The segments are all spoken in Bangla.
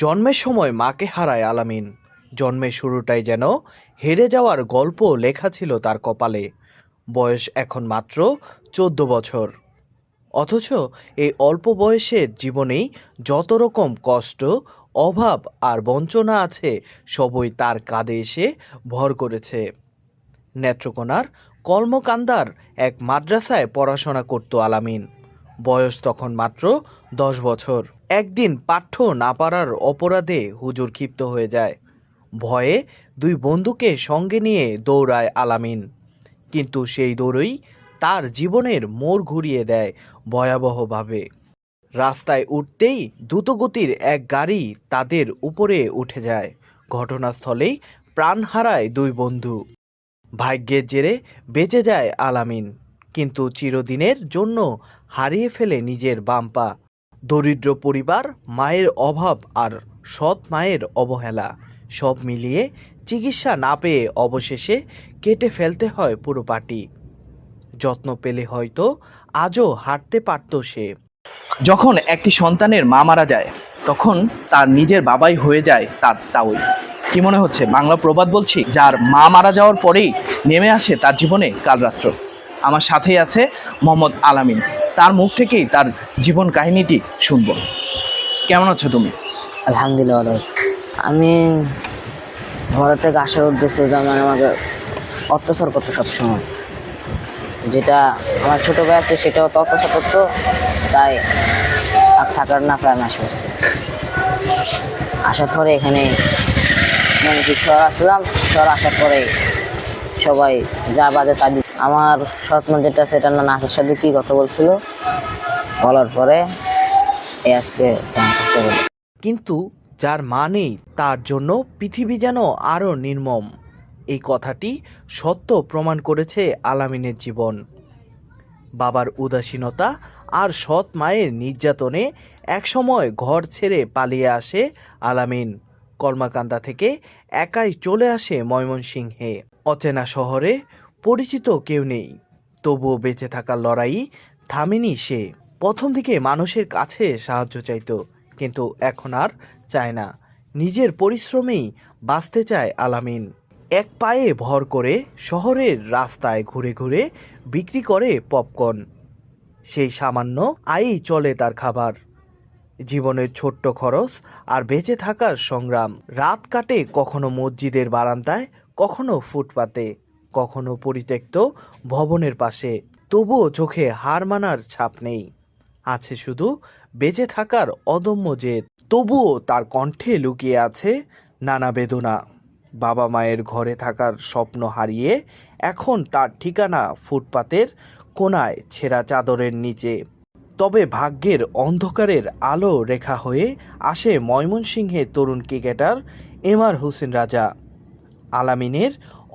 জন্মের সময় মাকে হারায় আলামিন। জন্মের শুরুটাই যেন হেরে যাওয়ার গল্প লেখা ছিল তার কপালে। বয়স এখন মাত্র 14 বছর। অথচ এই অল্প বয়সের জীবনেই যত রকম কষ্ট, অভাব আর বঞ্চনা আছে সবই তার কাঁধে এসে ভর করেছে। নেত্রকোনার কলমকান্দার এক মাদ্রাসায় পড়াশোনা করত আলামিন। বয়স তখন মাত্র 10 বছর। একদিন পাঠ্য না পারার অপরাধে হুজুর ক্ষিপ্ত হয়ে যায়। ভয়ে দুই বন্ধুকে সঙ্গে নিয়ে দৌড়ায় আলামিন। কিন্তু সেই দৌড়ই তার জীবনের মোড় ঘুরিয়ে দেয় ভয়াবহভাবে। রাস্তায় উঠতেই দ্রুতগতির এক গাড়ি তাদের উপরে উঠে যায়। ঘটনাস্থলেই প্রাণ হারায় দুই বন্ধু। ভাগ্যের জেরে বেঁচে যায় আলামিন, কিন্তু চিরদিনের জন্য হারিয়ে ফেলে নিজের বাম পা। দরিদ্র পরিবার, মায়ের অভাব আর সৎ মায়ের অবহেলা সব মিলিয়ে চিকিৎসা না পেয়ে অবশেষে কেটে ফেলতে হয় পুরো পাটি। যত্ন পেলে হয়তো আজও হাঁটতে পারত সে। যখন একটি সন্তানের মা মারা যায় তখন তার নিজের বাবাই হয়ে যায় তার তাওই। কি মনে হচ্ছে বাংলা প্রবাদ বলছি, যার মা মারা যাওয়ার পরেই নেমে আসে তার জীবনে কালরাত্র। আমার সাথেই আছে মোহাম্মদ আলামিন, তার মুখ থেকেই তার জীবন কাহিনীটি শুনব। কেমন আছো তুমি? আলহামদুলিল্লাহ ভালো আছি। আমি ঘর থেকে আসার উদ্দেশ্য যেমন আমাকে অত্যাচার করতো সবসময়, যেটা আমার ছোটো ভাই আছে সেটাও তো অত্যাচার করতো, তাই আর থাকার না পায় আমি আসতে আসার পরে এখানে মানে কি শহর আসলাম। শহর আসার পরে সবাই যা বাদে তা আমার সৎমা যেটা সেটা না নাচের সাথে কী কথা বলছিল, বলার পরে আজকে কিন্তু যার মা নেই তার জন্য পৃথিবী যেন আরও নির্মম। এই কথাটি সত্য প্রমাণ করেছে আলামিনের জীবন। বাবার উদাসীনতা আর সৎ মায়ের নির্যাতনে একসময় ঘর ছেড়ে পালিয়ে আসে আলামিন। কলমাকান্দা থেকে একাই চলে আসে ময়মনসিংহে। অচেনা শহরে পরিচিত কেউ নেই, তবুও বেঁচে থাকার লড়াই থামেনি সে। প্রথম দিকে মানুষের কাছে সাহায্য চাইতো, কিন্তু এখন আর চায় না। নিজের পরিশ্রমেই বাঁচতে চায় আলামিন। এক পায়ে ভর করে শহরের রাস্তায় ঘুরে ঘুরে বিক্রি করে পপকর্ন। সেই সামান্য আয়ই চলে তার খাবার। জীবনের ছোট্ট খরচ আর বেঁচে থাকার সংগ্রাম। রাত কাটে কখনো মসজিদের বারান্দায়, কখনো ফুটপাতে, কখনো পরিত্যক্ত ভবনের পাশে। তবুও চোখে হার মানার ছাপ নেই, আছে শুধু বেঁচে থাকার অদম্য জেদ। তবুও তার কণ্ঠে লুকিয়ে আছে নানা বেদনা। বাবা মায়ের ঘরে থাকার স্বপ্ন হারিয়ে এখন তার ঠিকানা ফুটপাতের কোনায় ছেঁড়া চাদরের নিচে। তবে ভাগ্যের অন্ধকারের আলো রেখা হয়ে আসে ময়মনসিংহের তরুণ ক্রিকেটার এমআর হোসেন রাজা। আলামিনের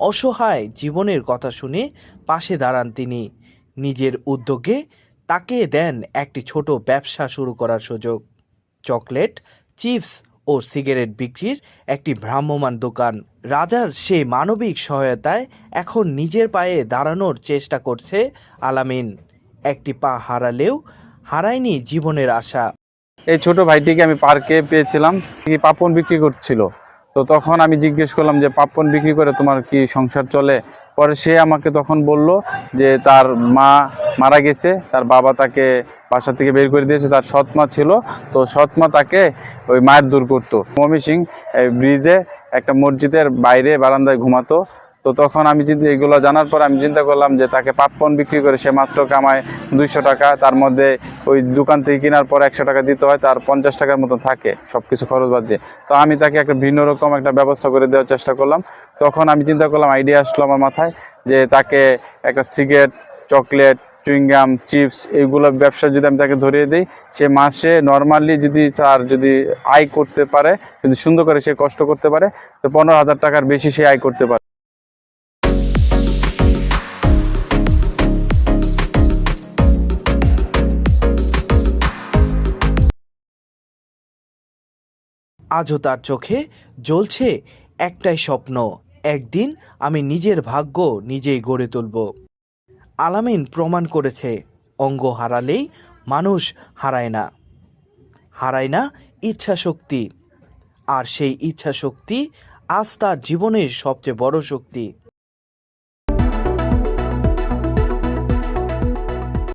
অসহায় জীবনের কথা শুনে পাশে দাঁড়ান তিনি। নিজের উদ্যোগে তাকে দেন একটি ছোট ব্যবসা শুরু করার সুযোগ। চকলেট, চিপস ও সিগারেট বিক্রির একটি ভ্রাম্যমাণ দোকান। রাজার সেই মানবিক সহায়তায় এখন নিজের পায়ে দাঁড়ানোর চেষ্টা করছে আলামিন। একটি পা হারালেও হারায়নি জীবনের আশা। এই ছোট ভাইটিকে আমি পার্কে পেয়েছিলাম, পাপন বিক্রি করছিল। তো তখন আমি জিজ্ঞেস করলাম যে পাপন বিক্রি করে তোমার কি সংসার চলে? পরে সে আমাকে তখন বলল যে তার মা মারা গেছে, তার বাবা তাকে বাসা থেকে বের করে দিয়েছে, তার সৎ মা ছিল, তো সৎ মা তাকে ওই মায়ের দূর করতো। ময়মনসিংহ ব্রিজে একটা মসজিদের বাইরে বারান্দায় ঘুমাতো। তো তখন আমি এগুলো জানার পর আমি চিন্তা করলাম যে তাকে পাপন বিক্রি করে সে মাত্র কামায় 200 টাকা, তার মধ্যে ওই দোকান থেকে কেনার পর 100 টাকা দিতে হয়, তার 50 টাকার মতো থাকে সব কিছু খরচ বাদ দিয়ে। তো আমি তাকে একটা ভিন্ন রকম একটা ব্যবস্থা করে দেওয়ার চেষ্টা করলাম। তখন আমি চিন্তা করলাম, আইডিয়া আসলো আমার মাথায় যে তাকে একটা সিগারেট, চকলেট, চুইংগাম, চিপস এইগুলো ব্যবসা যদি আমি তাকে ধরিয়ে দিই, সে মাসে নর্মালি যদি তার যদি আয় করতে পারে, যদি সুন্দর করে সে কষ্ট করতে পারে, তো 15,000 টাকার বেশি সে আয় করতে পারে। আজও তার চোখে জ্বলছে একটাই স্বপ্ন, একদিন আমি নিজের ভাগ্য নিজেই গড়ে তুলব। আলামিন প্রমাণ করেছে অঙ্গ হারালেই মানুষ হারায় না, হারায় না ইচ্ছা শক্তি, আর সেই ইচ্ছা শক্তি আজ তার জীবনের সবচেয়ে বড় শক্তি।